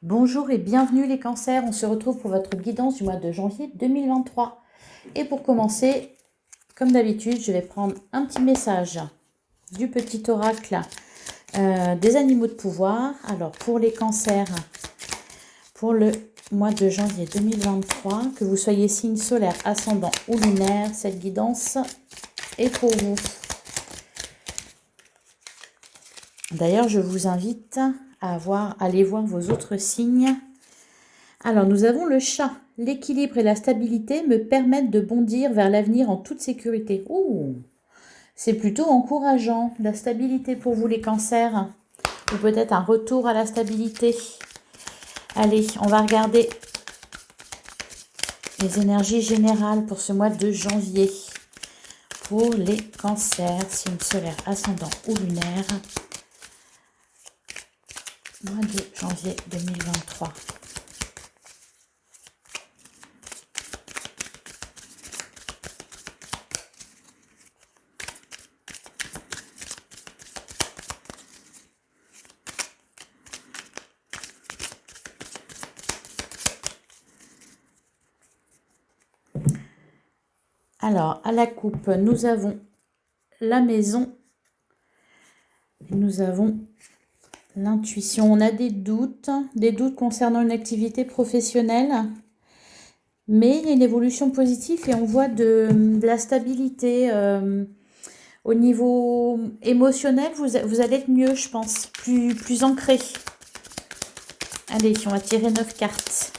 Bonjour et bienvenue les cancers, on se retrouve pour votre guidance du mois de janvier 2023. Et pour commencer, comme d'habitude, je vais prendre un petit message du petit oracle des animaux de pouvoir. Alors pour les cancers, pour le mois de janvier 2023, que vous soyez signe solaire, ascendant ou lunaire, cette guidance est pour vous. D'ailleurs, je vous invite à aller voir vos autres signes. Alors, nous avons le chat. L'équilibre et la stabilité me permettent de bondir vers l'avenir en toute sécurité. Ouh, c'est plutôt encourageant, la stabilité pour vous les cancers. Ou peut-être un retour à la stabilité. Allez, on va regarder les énergies générales pour ce mois de janvier. Pour les cancers, signe solaire, ascendant ou lunaire. Mois de janvier 2023. Alors, à la coupe, nous avons la maison. Nous avons l'intuition. On a des doutes concernant une activité professionnelle. Mais il y a une évolution positive et on voit de la stabilité. Au niveau émotionnel, vous allez être mieux, je pense. Plus ancré. Allez, on va tirer 9 cartes.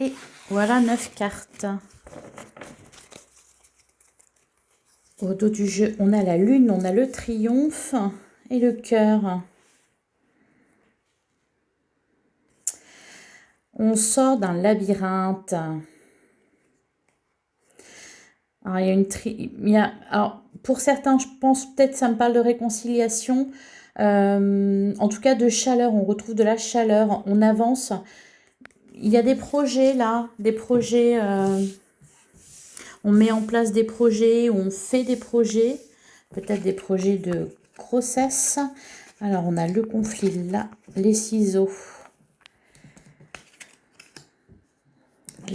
Et voilà 9 cartes. Au dos du jeu, on a la lune, on a le triomphe et le cœur. On sort d'un labyrinthe. Alors, alors, pour certains, je pense peut-être ça me parle de réconciliation. En tout cas, de chaleur. On retrouve de la chaleur. On avance. Il y a des projets là, des projets. On met en place des projets, on fait des projets, peut-être des projets de grossesse. Alors, on a le conflit là, les ciseaux,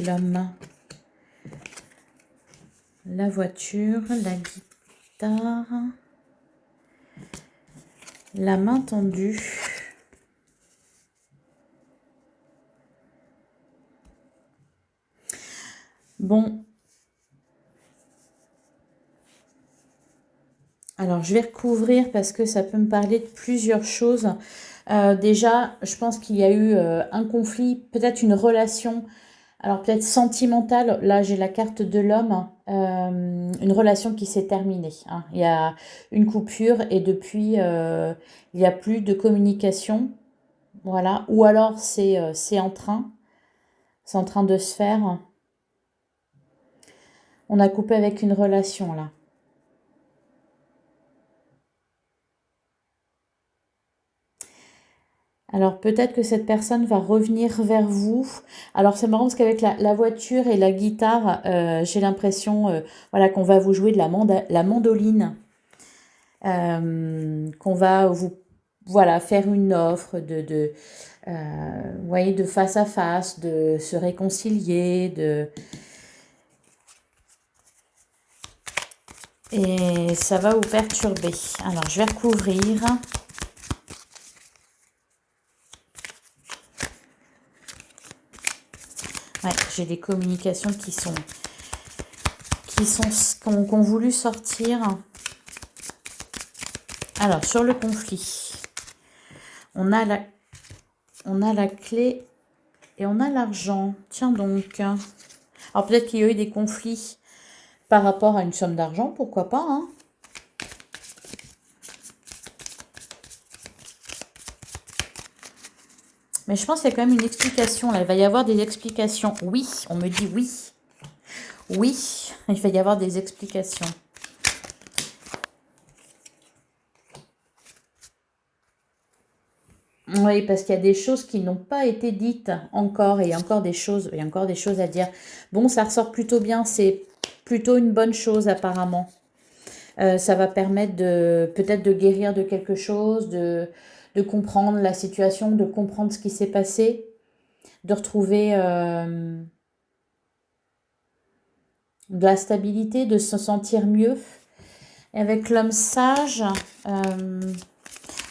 l'homme, la voiture, la guitare, la main tendue. Bon. Alors, je vais recouvrir parce que ça peut me parler de plusieurs choses. Déjà, je pense qu'il y a eu un conflit, peut-être une relation, alors peut-être sentimentale. Là, j'ai la carte de l'homme, une relation qui s'est terminée, hein. Il y a une coupure et depuis, il n'y a plus de communication. Voilà. Ou alors, c'est en train de se faire. On a coupé avec une relation, là. Alors peut-être que cette personne va revenir vers vous. Alors c'est marrant parce qu'avec la voiture et la guitare, j'ai l'impression voilà, qu'on va vous jouer de la mandoline. Qu'on va vous voilà, faire une offre vous voyez, de face à face, de se réconcilier. Et ça va vous perturber. Alors je vais recouvrir. Ouais, j'ai des communications qu'on voulu sortir. Alors, sur le conflit, on a la clé et on a l'argent. Tiens donc. Alors, peut-être qu'il y a eu des conflits par rapport à une somme d'argent, pourquoi pas, hein. Mais je pense qu'il y a quand même une explication, là. Il va y avoir des explications. Oui, on me dit oui. Oui, il va y avoir des explications. Oui, parce qu'il y a des choses qui n'ont pas été dites encore, et il y a encore des choses, il y a encore des choses à dire. Bon, ça ressort plutôt bien, c'est plutôt une bonne chose apparemment. Ça va permettre de peut-être de guérir de quelque chose, de comprendre la situation, de comprendre ce qui s'est passé, de retrouver de la stabilité, de se sentir mieux. Et avec l'homme sage,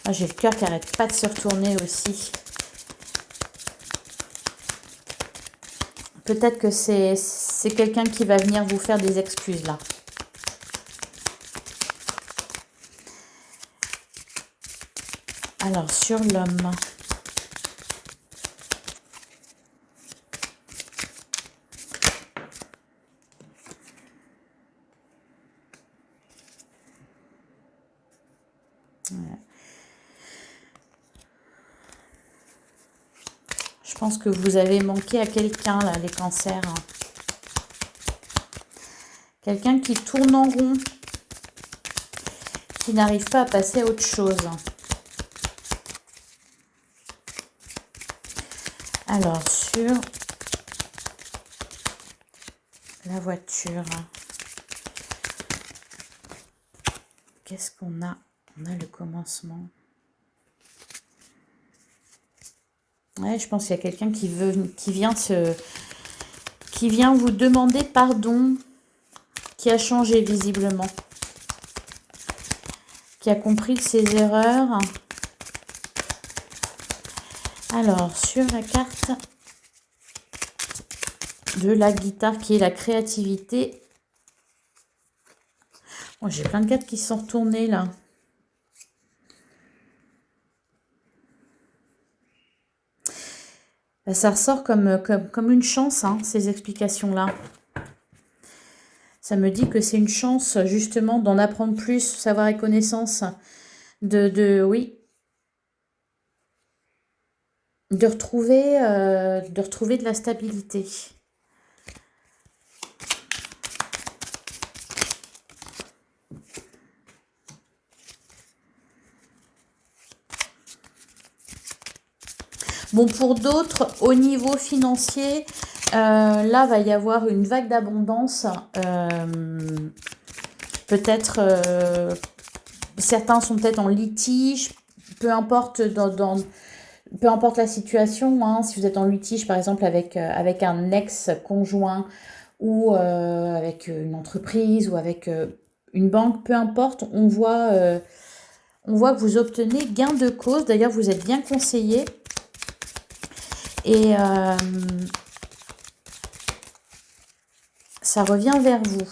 j'ai le cœur qui n'arrête pas de se retourner aussi. Peut-être que c'est quelqu'un qui va venir vous faire des excuses là. Alors, sur l'homme. Ouais. Je pense que vous avez manqué à quelqu'un, là, les cancers. Quelqu'un qui tourne en rond, qui n'arrive pas à passer à autre chose. Alors, sur la voiture, qu'est-ce qu'on a? On a le commencement. Ouais, je pense qu'il y a quelqu'un qui vient vous demander pardon, qui a changé visiblement, qui a compris ses erreurs. Alors, sur la carte de la guitare, qui est la créativité. Oh, j'ai plein de cartes qui sont retournées là. Ça ressort comme une chance, hein, ces explications-là. Ça me dit que c'est une chance, justement, d'en apprendre plus, savoir et connaissance, oui, de retrouver de la stabilité. Bon, pour d'autres, au niveau financier, là, va y avoir une vague d'abondance. Peut-être, certains sont peut-être en litige, peu importe peu importe la situation, hein, si vous êtes en litige, par exemple, avec un ex-conjoint ou avec une entreprise ou avec une banque, peu importe, on voit que vous obtenez gain de cause. D'ailleurs, vous êtes bien conseillé. Et ça revient vers vous.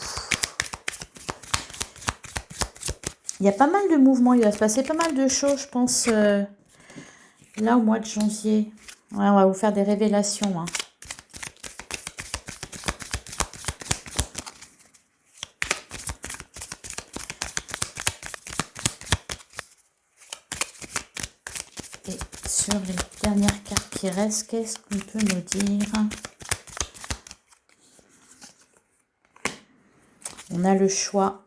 Il y a pas mal de mouvements, il va se passer pas mal de choses, je pense, là au mois de janvier. Ouais, on va vous faire des révélations. Hein. Et sur les dernières cartes qui restent, qu'est-ce qu'on peut nous dire? On a le choix.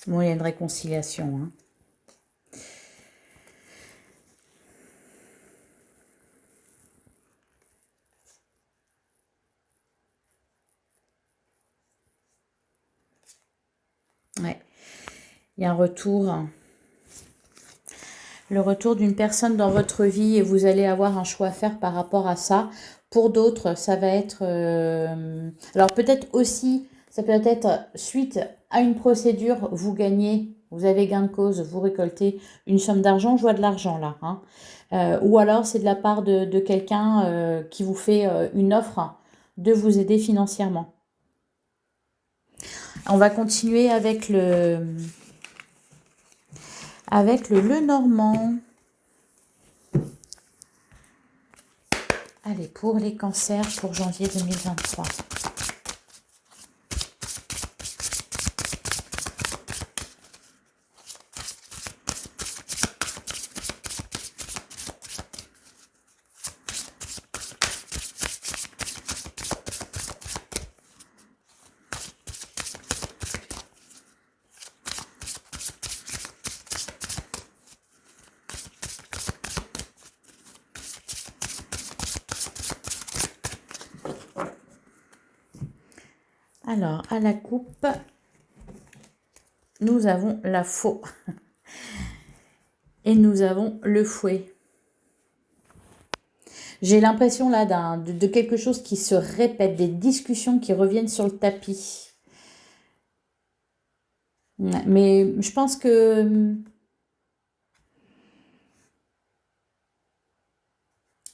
Bon, il y a une réconciliation. Hein. Ouais. Il y a un retour. Le retour d'une personne dans votre vie et vous allez avoir un choix à faire par rapport à ça. Pour d'autres, ça va être... alors peut-être aussi, ça peut être suite à une procédure, vous gagnez, vous avez gain de cause, vous récoltez une somme d'argent, je vois de l'argent là. Hein. Ou alors c'est de la part de quelqu'un qui vous fait une offre de vous aider financièrement. On va continuer avec le Normand. Allez, pour les cancers pour janvier 2023. Alors, à la coupe, nous avons la faux. Et nous avons le fouet. J'ai l'impression là de quelque chose qui se répète, des discussions qui reviennent sur le tapis. Mais je pense que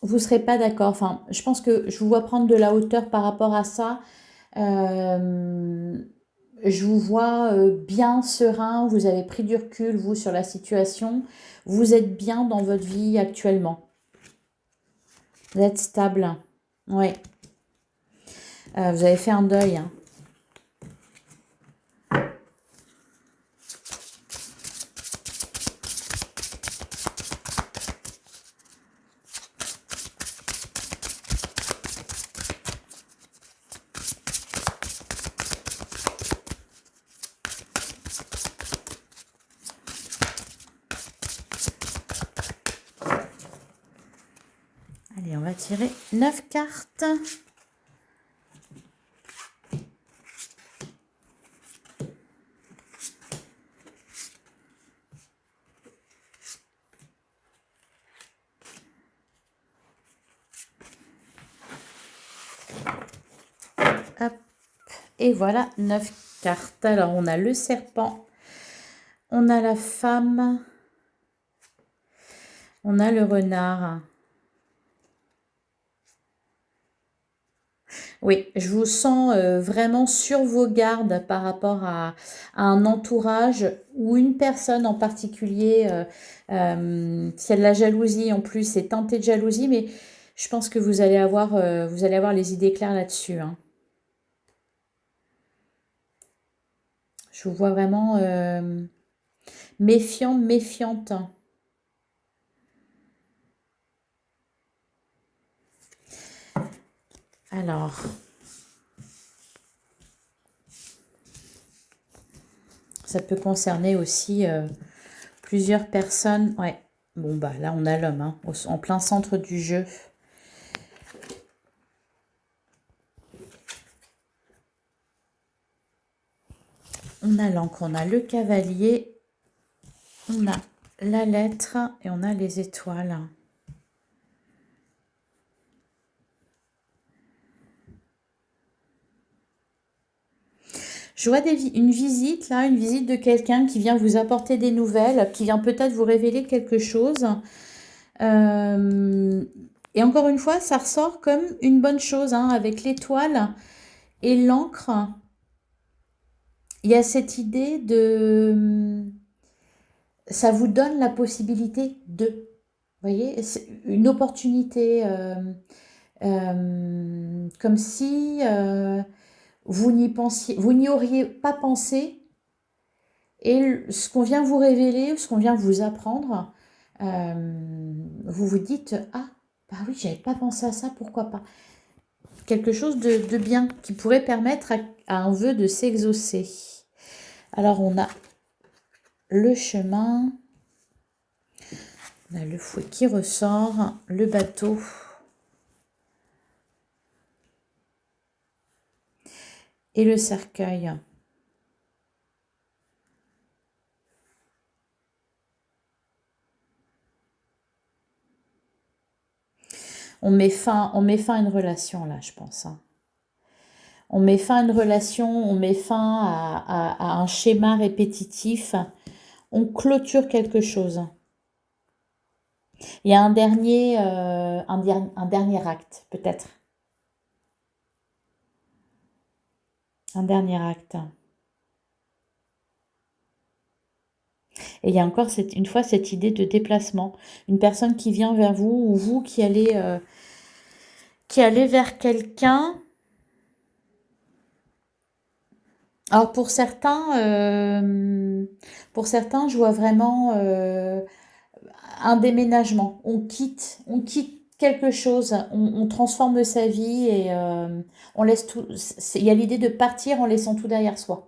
vous ne serez pas d'accord. Enfin, je pense que je vous vois prendre de la hauteur par rapport à ça. Je vous vois bien serein, vous avez pris du recul, vous, sur la situation. Vous êtes bien dans votre vie actuellement. Vous êtes stable. Ouais. Vous avez fait un deuil. Hein. Allez, on va tirer 9 cartes. Hop. Et voilà, 9 cartes. Alors, on a le serpent, on a la femme, on a le renard. Oui, je vous sens vraiment sur vos gardes par rapport à un entourage ou une personne en particulier. S'il y a de la jalousie en plus, c'est teinté de jalousie, mais je pense que vous allez avoir les idées claires là-dessus. Hein. Je vous vois vraiment méfiant, méfiante. Alors, ça peut concerner aussi plusieurs personnes. Ouais, bon bah là on a l'homme hein, en plein centre du jeu. On a l'encre, on a le cavalier, on a la lettre et on a les étoiles. Je vois une visite là, une visite de quelqu'un qui vient vous apporter des nouvelles, qui vient peut-être vous révéler quelque chose. Et encore une fois, ça ressort comme une bonne chose hein, avec l'étoile et l'encre. Il y a cette idée de... Ça vous donne la possibilité de... Vous voyez, c'est une opportunité, comme si vous n'y auriez pas pensé. Et ce qu'on vient vous révéler, ce qu'on vient vous apprendre, vous vous dites, ah, bah oui, j'avais pas pensé à ça, pourquoi pas. Quelque chose de bien qui pourrait permettre à un vœu de s'exaucer. Alors, on a le chemin, on a le fouet qui ressort, le bateau. Et le cercueil. On met fin à une relation là, je pense. Hein. On met fin à une relation, on met fin à un schéma répétitif. On clôture quelque chose. Il y a un dernier acte, peut-être. Un dernier acte. Et il y a encore une fois cette idée de déplacement. Une personne qui vient vers vous ou vous qui allez vers quelqu'un. Alors pour certains, je vois vraiment un déménagement. On quitte quelque chose, on transforme sa vie et on laisse tout. Il y a l'idée de partir en laissant tout derrière soi.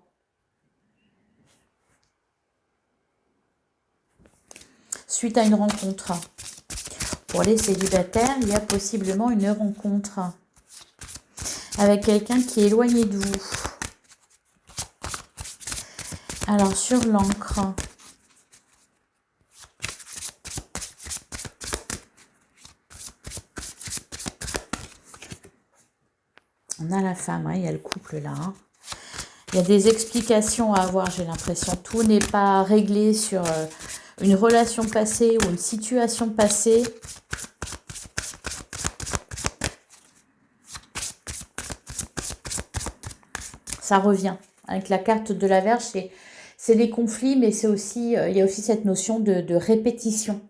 Suite à une rencontre. Pour les célibataires, il y a possiblement une rencontre avec quelqu'un qui est éloigné de vous. Alors sur l'encre. On a la femme, hein, il y a le couple là. Hein. Il y a des explications à avoir, j'ai l'impression. Tout n'est pas réglé sur une relation passée ou une situation passée. Ça revient. Avec la carte de la Vierge, c'est les conflits, mais c'est aussi, il y a aussi cette notion de répétition.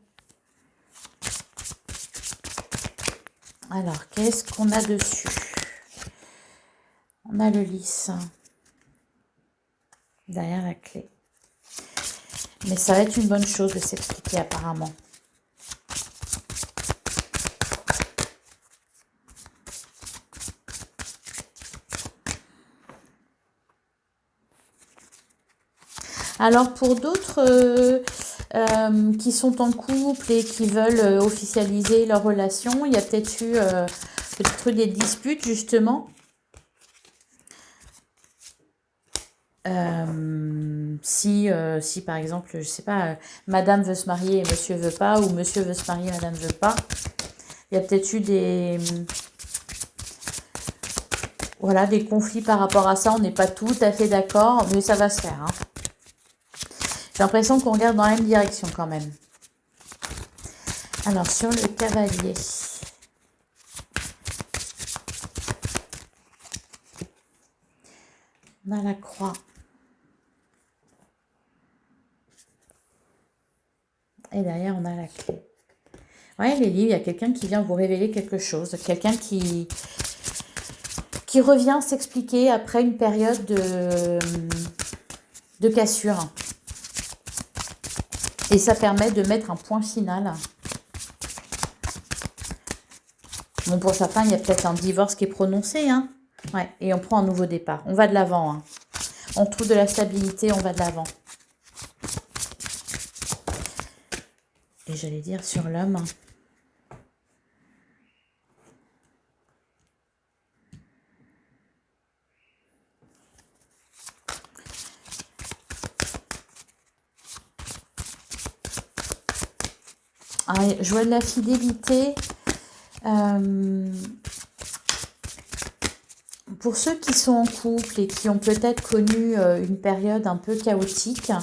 Alors, qu'est-ce qu'on a dessus? On a le lys derrière la clé. Mais ça va être une bonne chose de s'expliquer apparemment. Alors pour d'autres qui sont en couple et qui veulent officialiser leur relation, il y a peut-être eu des disputes justement. Si par exemple, je sais pas, madame veut se marier et monsieur veut pas, ou monsieur veut se marier et madame veut pas, il y a peut-être eu des conflits par rapport à ça. On n'est pas tout à fait d'accord, mais ça va se faire. Hein. J'ai l'impression qu'on regarde dans la même direction quand même. Alors, sur le cavalier. On a la croix. Et derrière, on a la clé. Ouais, les livres, il y a quelqu'un qui vient vous révéler quelque chose. Quelqu'un qui revient s'expliquer après une période de cassure. Et ça permet de mettre un point final. Bon, pour certains, il y a peut-être un divorce qui est prononcé. Hein. Ouais, et on prend un nouveau départ. On va de l'avant. Hein. On trouve de la stabilité, on va de l'avant. Et j'allais dire sur l'homme. Ah, je vois de la fidélité. Pour ceux qui sont en couple et qui ont peut-être connu une période un peu chaotique,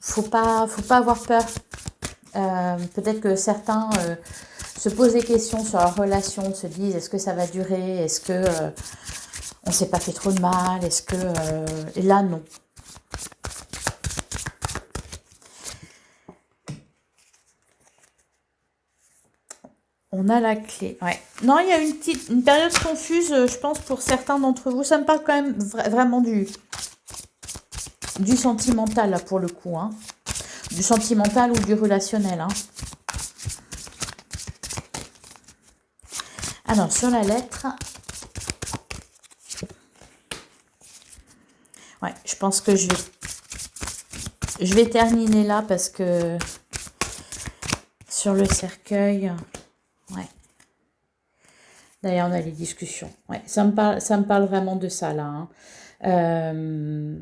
faut pas avoir peur. Peut-être que certains se posent des questions sur leur relation, se disent est-ce que ça va durer, est-ce que on s'est pas fait trop de mal, est-ce que... et là, non. On a la clé, ouais. Non, il y a une période confuse, je pense, pour certains d'entre vous. Ça me parle quand même vraiment du sentimental, là, pour le coup. Hein. Du sentimental ou du relationnel. Hein. Alors, sur la lettre... Ouais, je pense que je vais terminer là parce que sur le cercueil... Ouais. D'ailleurs, on a les discussions. Ouais, ça me parle vraiment de ça, là. Hein.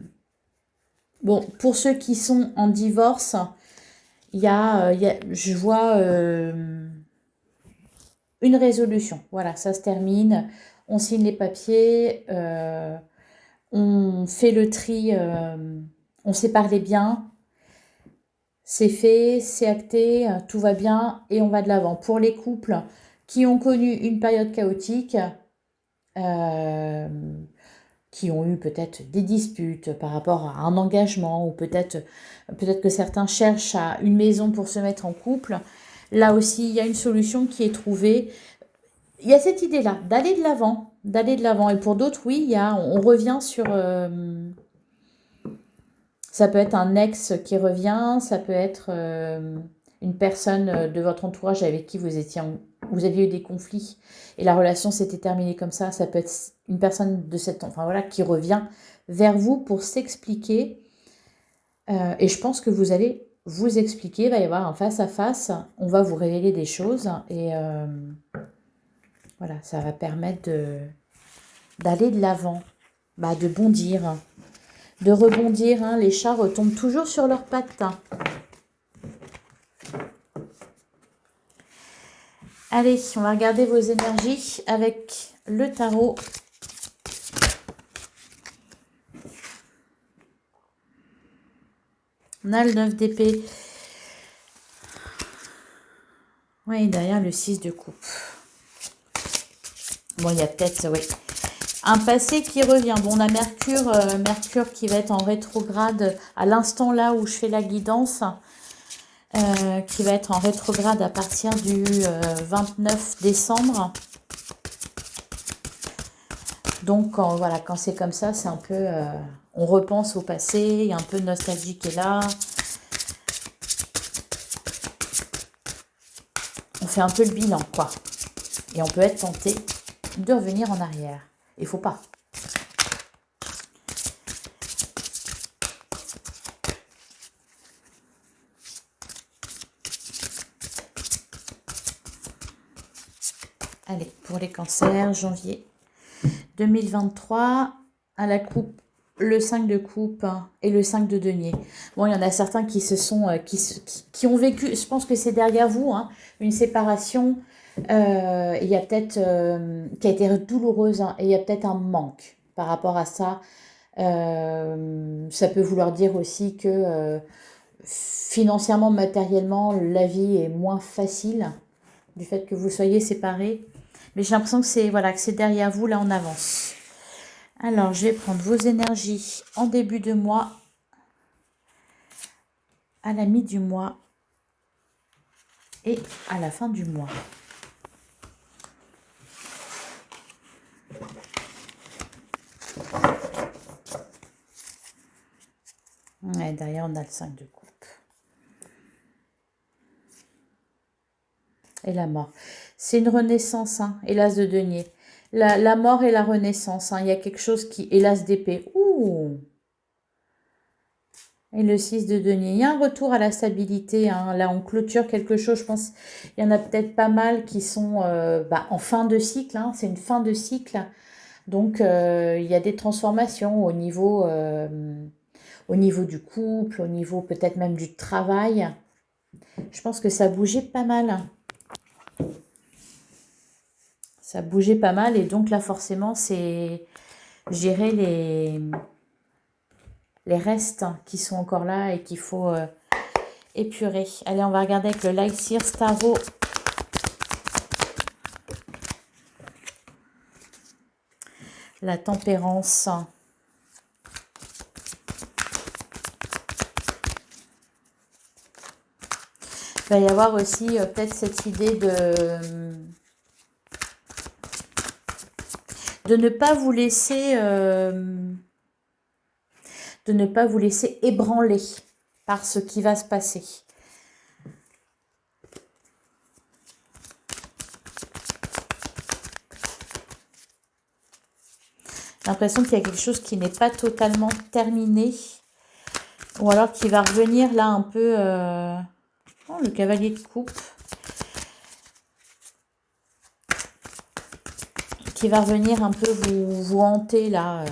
Bon, pour ceux qui sont en divorce, je vois une résolution. Voilà, ça se termine. On signe les papiers. On fait le tri. On sépare les biens. C'est fait, c'est acté, tout va bien et on va de l'avant. Pour les couples qui ont connu une période chaotique, qui ont eu peut-être des disputes par rapport à un engagement, ou peut-être que certains cherchent à une maison pour se mettre en couple. Là aussi, il y a une solution qui est trouvée. Il y a cette idée-là, d'aller de l'avant, d'aller de l'avant. Et pour d'autres, oui, on revient sur... ça peut être un ex qui revient, ça peut être une personne de votre entourage avec qui vous aviez eu des conflits et la relation s'était terminée comme ça peut être une personne de cette, enfin voilà, qui revient vers vous pour s'expliquer. Et je pense que vous allez vous expliquer, il va y avoir un face-à-face, on va vous révéler des choses et voilà, ça va permettre d'aller de l'avant, de bondir, de rebondir. Hein. Les chats retombent toujours sur leurs pattes. Allez, on va regarder vos énergies avec le tarot. On a le 9 d'épée. Oui, derrière le 6 de coupe. Bon, il y a peut-être, oui, un passé qui revient. Bon, on a Mercure qui va être en rétrograde à l'instant là où je fais la guidance. Qui va être en rétrograde à partir du 29 décembre. Donc, voilà, quand c'est comme ça, c'est un peu... on repense au passé, il y a un peu de nostalgie qui est là. On fait un peu le bilan, quoi. Et on peut être tenté de revenir en arrière. Il faut pas. Allez, pour les cancers, janvier 2023, à la coupe, le 5 de coupe et le 5 de denier. Bon, il y en a certains qui qui ont vécu, je pense que c'est derrière vous, hein, une séparation, il y a peut-être, qui a été douloureuse, hein, et il y a peut-être un manque par rapport à ça. Ça peut vouloir dire aussi que financièrement, matériellement, la vie est moins facile du fait que vous soyez séparés. Mais j'ai l'impression que c'est voilà, que c'est derrière vous, là on avance. Alors, je vais prendre vos énergies en début de mois, à la mi du mois et à la fin du mois. Ouais, derrière, on a le 5 de coupe. Et la mort. C'est une renaissance, hein, et l'as de denier. La mort et la renaissance, hein, il y a quelque chose qui... Et l'as d'épée. Ouh! Et le 6 de denier. Il y a un retour à la stabilité. Hein. Là, on clôture quelque chose. Je pense qu'il y en a peut-être pas mal qui sont en fin de cycle. Hein. C'est une fin de cycle. Donc, il y a des transformations au niveau du couple, au niveau peut-être même du travail. Je pense que ça bougeait pas mal. Ça bougeait pas mal. Et donc là, forcément, c'est gérer les restes qui sont encore là et qu'il faut épurer. Allez, on va regarder avec le Light Sears Tarot. La tempérance. Il va y avoir aussi peut-être cette idée de ne pas vous laisser ébranler par ce qui va se passer. J'ai l'impression qu'il y a quelque chose qui n'est pas totalement terminé. Ou alors qui va revenir là un peu... Oh, le cavalier de coupe. Qui va revenir un peu vous hanter là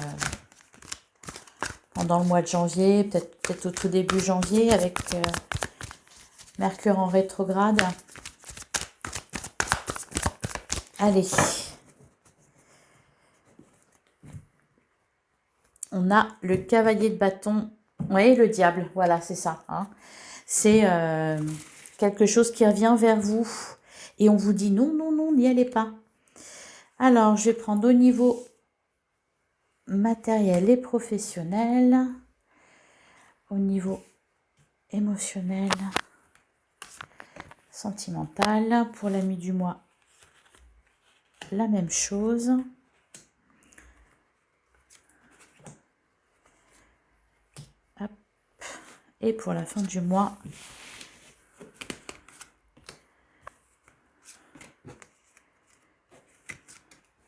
pendant le mois de janvier, peut-être au tout début janvier avec Mercure en rétrograde. Allez. On a le cavalier de bâton. Oui, le diable. Voilà, c'est ça. Hein. C'est quelque chose qui revient vers vous. Et on vous dit non, non, non, n'y allez pas. Alors, je vais prendre au niveau matériel et professionnel, au niveau émotionnel, sentimental. Pour l'ami du mois, la même chose. Hop. Et pour la fin du mois,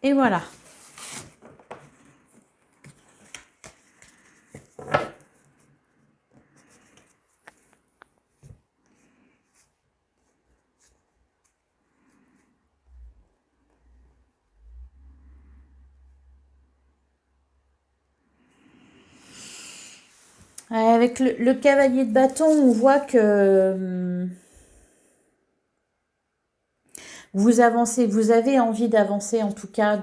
et voilà. Avec le cavalier de bâton, on voit que vous avancez, vous avez envie d'avancer, en tout cas.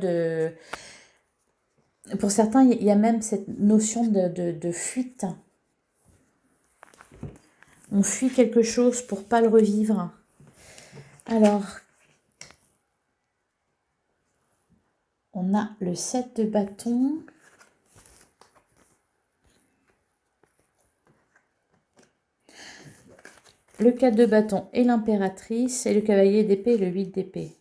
Pour certains, il y a même cette notion de fuite. On fuit quelque chose pour pas le revivre. Alors, on a le 7 de bâton. Le 4 de bâton et l'impératrice, et le cavalier d'épée et le 8 d'épée.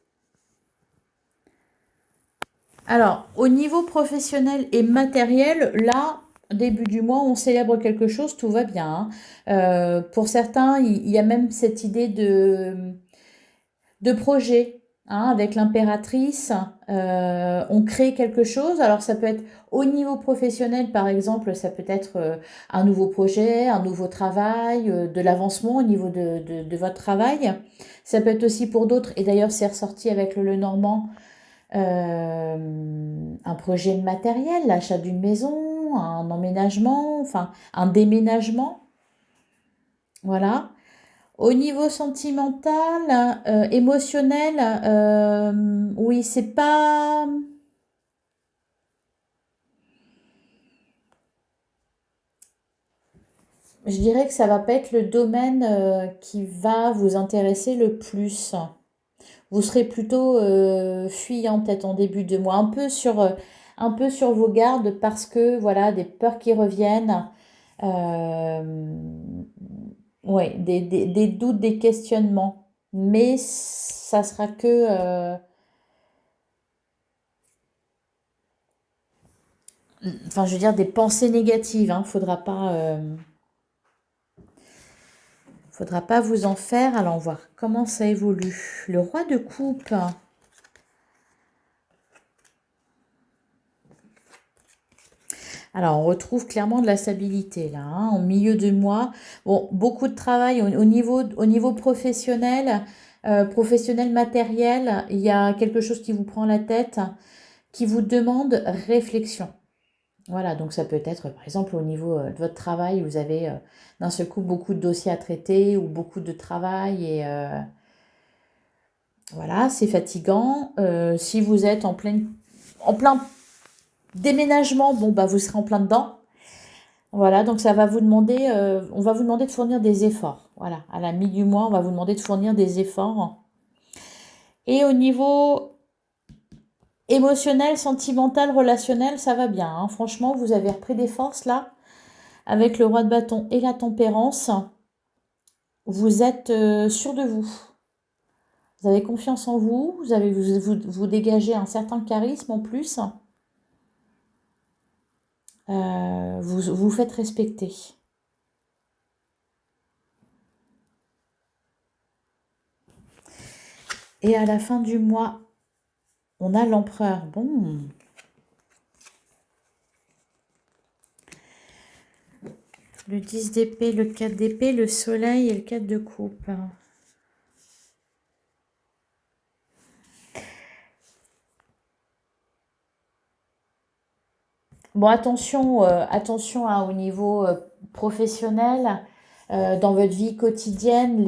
Alors, au niveau professionnel et matériel, là, début du mois, on célèbre quelque chose, tout va bien. Pour certains, il y a même cette idée de projet. Avec l'impératrice, on crée quelque chose. Alors, ça peut être au niveau professionnel, par exemple, ça peut être un nouveau projet, un nouveau travail, de l'avancement au niveau de votre travail. Ça peut être aussi pour d'autres, et d'ailleurs, c'est ressorti avec le Lenormand, un projet de matériel, l'achat d'une maison, un emménagement, enfin un déménagement. Voilà. Au niveau sentimental, émotionnel, oui, c'est pas... Je dirais que ça va pas être le domaine qui va vous intéresser le plus. Vous serez plutôt fuyant peut-être en début de mois, un peu sur vos gardes parce que voilà, des peurs qui reviennent, ouais, des doutes, des questionnements. Mais ça sera que, enfin, je veux dire, des pensées négatives. Faudra pas vous en faire. Allons voir comment ça évolue. Le roi de coupe. Alors, on retrouve clairement de la stabilité là, en milieu de mois. Bon, beaucoup de travail au niveau professionnel, professionnel matériel. Il y a quelque chose qui vous prend la tête, qui vous demande réflexion. Voilà, donc ça peut être, par exemple, au niveau de votre travail, vous avez d'un seul coup beaucoup de dossiers à traiter ou beaucoup de travail et voilà, c'est fatigant. Si vous êtes en plein déménagement, bon, bah, vous serez en plein dedans. Voilà, donc ça va vous demander, on va vous demander de fournir des efforts. Voilà, à la mi du mois, on va vous demander de fournir des efforts. Et au niveau émotionnel, sentimental, relationnel, ça va bien, hein. Franchement, vous avez repris des forces là, avec le roi de bâton et la tempérance. Vous êtes sûr de vous. Vous avez confiance en vous, vous dégagez un certain charisme en plus. Vous vous faites respecter. Et à la fin du mois, on a l'empereur. Bon. Le 10 d'épée, le 4 d'épée, le soleil et le 4 de coupe. Bon, attention, attention hein, au niveau professionnel, dans votre vie quotidienne,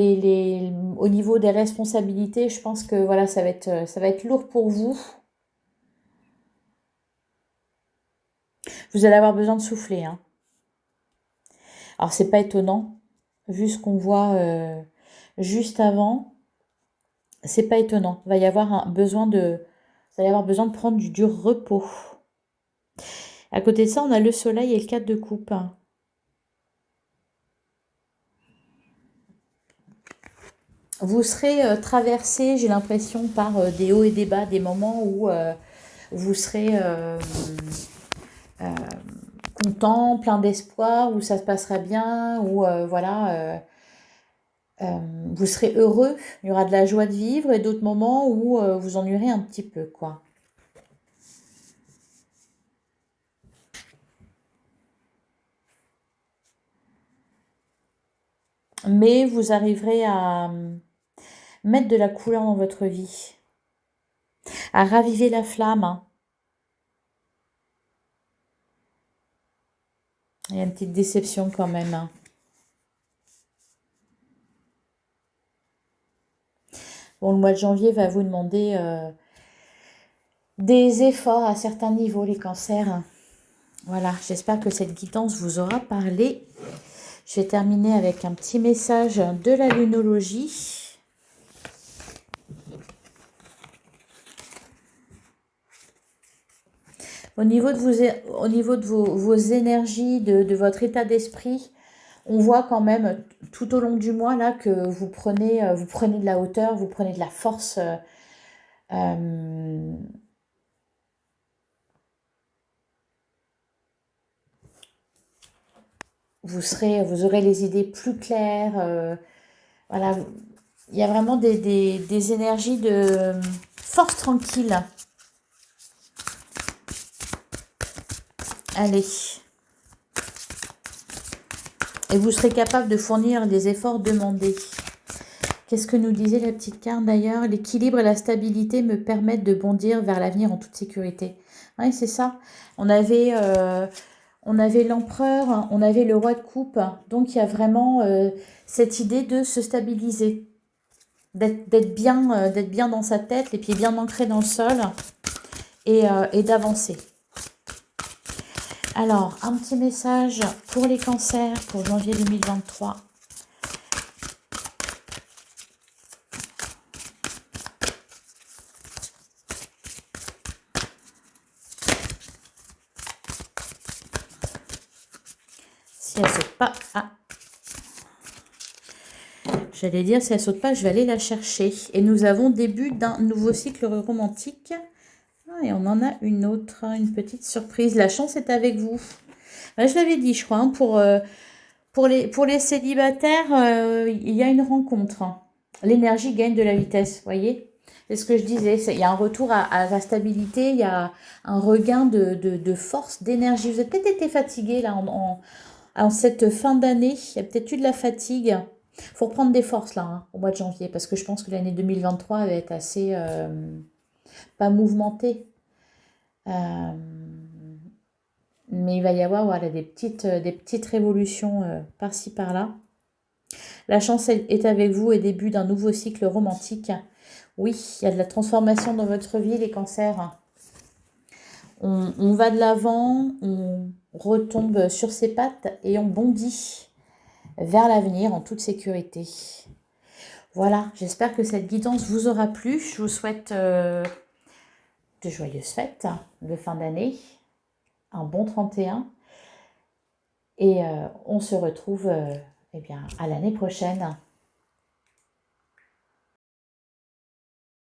au niveau des responsabilités, je pense que voilà, ça va être lourd pour vous. Vous allez avoir besoin de souffler, hein. Alors, c'est pas étonnant, vu ce qu'on voit juste avant, c'est pas étonnant. Vous allez avoir besoin de prendre du repos. À côté de ça, on a le soleil et le 4 de coupe. Vous serez traversé, j'ai l'impression, par des hauts et des bas, des moments où vous serez euh, content, plein d'espoir, où ça se passera bien, où voilà, vous serez heureux, il y aura de la joie de vivre, et d'autres moments où vous ennuierez un petit peu, quoi. Mais vous arriverez à mettre de la couleur dans votre vie, à raviver la flamme, hein. Il y a une petite déception quand même, hein. Bon, le mois de janvier va vous demander des efforts à certains niveaux, les cancers. Voilà, j'espère que cette guidance vous aura parlé. Je vais terminer avec un petit message de la lunologie. Au niveau de vos énergies, de votre état d'esprit, on voit quand même tout au long du mois là que vous prenez de la hauteur, vous prenez de la force. Euh, vous aurez les idées plus claires. Voilà, il y a vraiment des énergies de force tranquille. Allez. Et vous serez capable de fournir les efforts demandés. Qu'est-ce que nous disait la petite carte d'ailleurs? L'équilibre et la stabilité me permettent de bondir vers l'avenir en toute sécurité. Oui, c'est ça. On avait l'empereur, on avait le roi de coupe. Donc il y a vraiment cette idée de se stabiliser, d'être bien dans sa tête, les pieds bien ancrés dans le sol et d'avancer. Alors, un petit message pour les cancers pour janvier 2023. Si elle saute pas, ah, j'allais dire si elle saute pas, je vais aller la chercher. Et nous avons début d'un nouveau cycle romantique. Ah, et on en a une autre, une petite surprise. La chance est avec vous. Ouais, je l'avais dit, je crois, hein, pour les célibataires, il y a une rencontre, hein. L'énergie gagne de la vitesse, vous voyez? C'est ce que je disais. Il y a un retour à la stabilité, il y a un regain de force, d'énergie. Vous avez peut-être été fatigué là en cette fin d'année. Il y a peut-être eu de la fatigue. Il faut reprendre des forces là, hein, au mois de janvier, parce que je pense que l'année 2023 va être assez pas mouvementée. Euh, mais il va y avoir voilà, des petites révolutions par-ci par-là. La chance est avec vous et début d'un nouveau cycle romantique. Oui, il y a de la transformation dans votre vie, les cancers. On va de l'avant, on retombe sur ses pattes et on bondit vers l'avenir en toute sécurité. Voilà, j'espère que cette guidance vous aura plu. Je vous souhaite de joyeuses fêtes de fin d'année, un bon 31 et on se retrouve eh bien, à l'année prochaine.